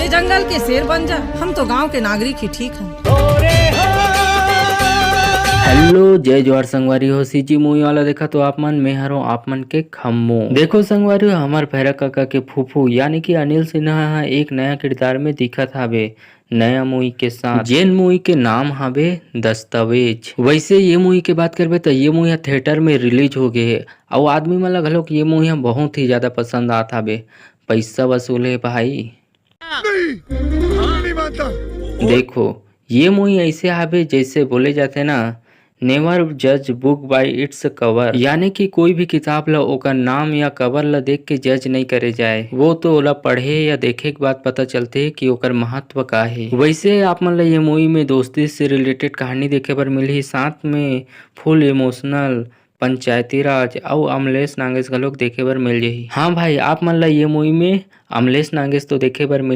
ते जंगल के शेर बन जा, हम तो गांव के नागरिक ही ठीक हैं। हेलो जय जोहार संगवारी हो। सीजी मूवी वाला देखा तो आप मन में हरो आप मन के खम्मो। देखो संगवारी हो, हमार भैरा काका के फूफू यानी कि अनिल सिन्हा एक नया किरदार में दिखत हावे नया मूवी के साथ, जेन मूवी के नाम हावे दस्तावेज। वैसे ये मूवी के बात करबे तो ये मूवी थिएटर में रिलीज हो गए है और आदमी मन घलोक ये मूवी बहुत ही ज्यादा पसंद आत हावे। पैसा वसूल है भाई। नहीं मानता। देखो ये मूवी ऐसे हावे जैसे बोले जाते ना, नेवर जज बुक बाय इट्स कवर, यानी कि कोई भी किताब ला ओकर नाम या कवर ला देख के जज नहीं करे जाए, वो तो ओला पढ़े या देखे के बाद पता चलते है कि ओकर महत्व का है। वैसे आप मन ला ये मूवी में दोस्ती से रिलेटेड कहानी देखे बर मिलही, साथ में फुल इमोशनल पंचायती राज और अमलेश नागेश घलोक देखे बर मिल जाही। हाँ भाई, आप मन ला ये मूवी में अमलेश नागेश तो देखे बर मिल